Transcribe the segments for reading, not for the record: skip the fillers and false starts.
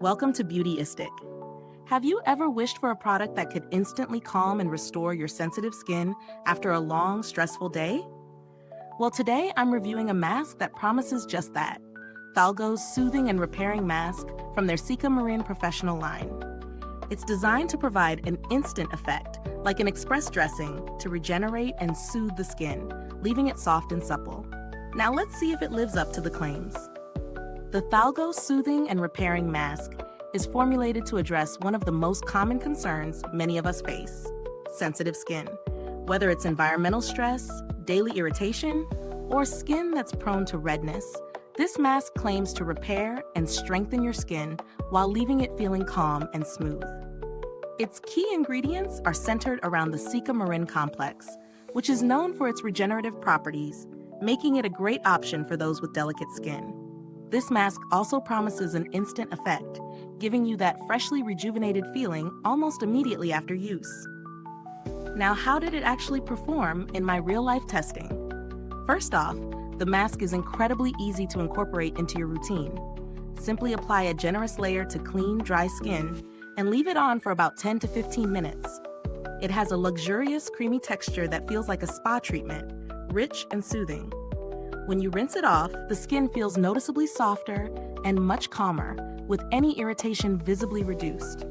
Welcome to Beautyistic. Have you ever wished for a product that could instantly calm and restore your sensitive skin after a long, stressful day? Well, today I'm reviewing a mask that promises just that. THALGO's Soothing and Repairing Mask from their CICA Marin professional line. It's designed to provide an instant effect, like an express dressing, to regenerate and soothe the skin, leaving it soft and supple. Now let's see if it lives up to the claims. The THALGO Soothing and Repairing Mask is formulated to address one of the most common concerns many of us face: sensitive skin. Whether it's environmental stress, daily irritation, or skin that's prone to redness, this mask claims to repair and strengthen your skin while leaving it feeling calm and smooth. Its key ingredients are centered around the CICA Marin complex, which is known for its regenerative properties, making it a great option for those with delicate skin. This mask also promises an instant effect, giving you that freshly rejuvenated feeling almost immediately after use. Now, how did it actually perform in my real-life testing? First off, the mask is incredibly easy to incorporate into your routine. Simply apply a generous layer to clean, dry skin and leave it on for about 10 to 15 minutes. It has a luxurious, creamy texture that feels like a spa treatment, rich and soothing. When you rinse it off, the skin feels noticeably softer and much calmer, with any irritation visibly reduced.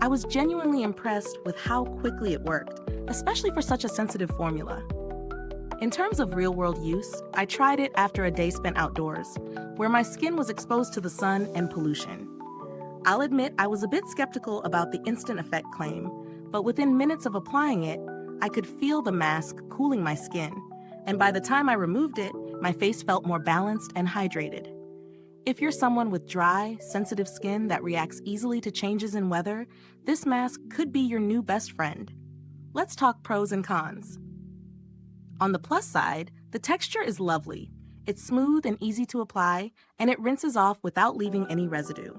I was genuinely impressed with how quickly it worked, especially for such a sensitive formula. In terms of real-world use, I tried it after a day spent outdoors, where my skin was exposed to the sun and pollution. I'll admit I was a bit skeptical about the instant effect claim, but within minutes of applying it, I could feel the mask cooling my skin, and by the time I removed it, my face felt more balanced and hydrated. If you're someone with dry, sensitive skin that reacts easily to changes in weather, this mask could be your new best friend. Let's talk pros and cons. On the plus side, the texture is lovely. It's smooth and easy to apply, and it rinses off without leaving any residue.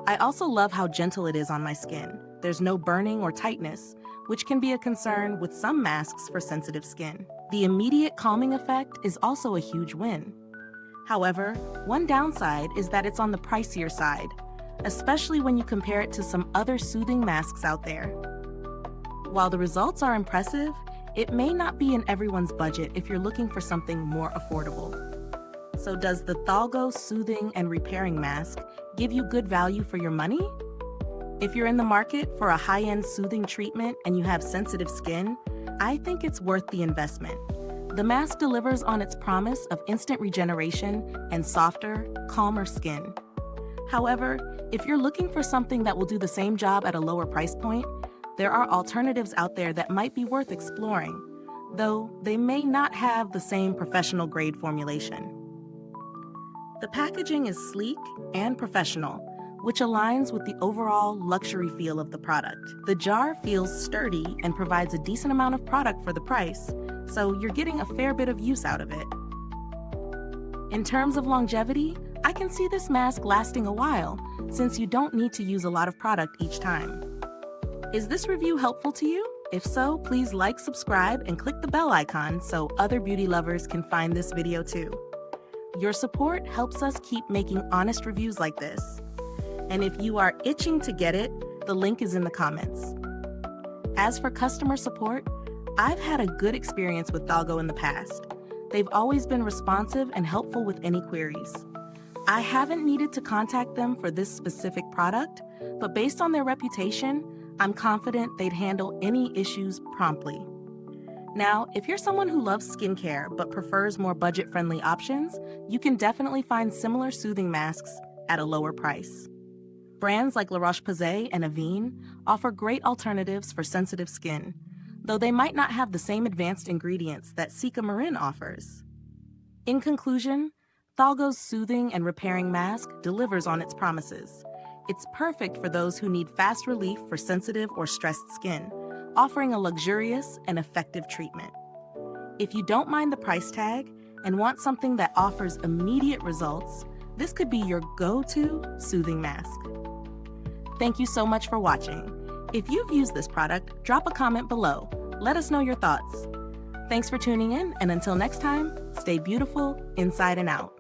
I also love how gentle it is on my skin. There's no burning or tightness, which can be a concern with some masks for sensitive skin. The immediate calming effect is also a huge win. However, one downside is that it's on the pricier side, especially when you compare it to some other soothing masks out there. While the results are impressive, it may not be in everyone's budget if you're looking for something more affordable. So does the THALGO Soothing and Repairing Mask give you good value for your money? If you're in the market for a high-end soothing treatment and you have sensitive skin, I think it's worth the investment. The mask delivers on its promise of instant regeneration and softer, calmer skin. However, if you're looking for something that will do the same job at a lower price point, there are alternatives out there that might be worth exploring, though they may not have the same professional-grade formulation. The packaging is sleek and professional, which aligns with the overall luxury feel of the product. The jar feels sturdy and provides a decent amount of product for the price, so you're getting a fair bit of use out of it. In terms of longevity, I can see this mask lasting a while, since you don't need to use a lot of product each time. Is this review helpful to you? If so, please like, subscribe, and click the bell icon so other beauty lovers can find this video too. Your support helps us keep making honest reviews like this. And if you are itching to get it, the link is in the comments. As for customer support, I've had a good experience with THALGO in the past. They've always been responsive and helpful with any queries. I haven't needed to contact them for this specific product, but based on their reputation, I'm confident they'd handle any issues promptly. Now, if you're someone who loves skincare but prefers more budget-friendly options, you can definitely find similar soothing masks at a lower price. Brands like La Roche-Posay and Avène offer great alternatives for sensitive skin, though they might not have the same advanced ingredients that CICA Marin offers. In conclusion, THALGO's Soothing and Repairing Mask delivers on its promises. It's perfect for those who need fast relief for sensitive or stressed skin, offering a luxurious and effective treatment. If you don't mind the price tag and want something that offers immediate results, this could be your go-to soothing mask. Thank you so much for watching. If you've used this product, drop a comment below. Let us know your thoughts. Thanks for tuning in, and until next time, stay beautiful inside and out.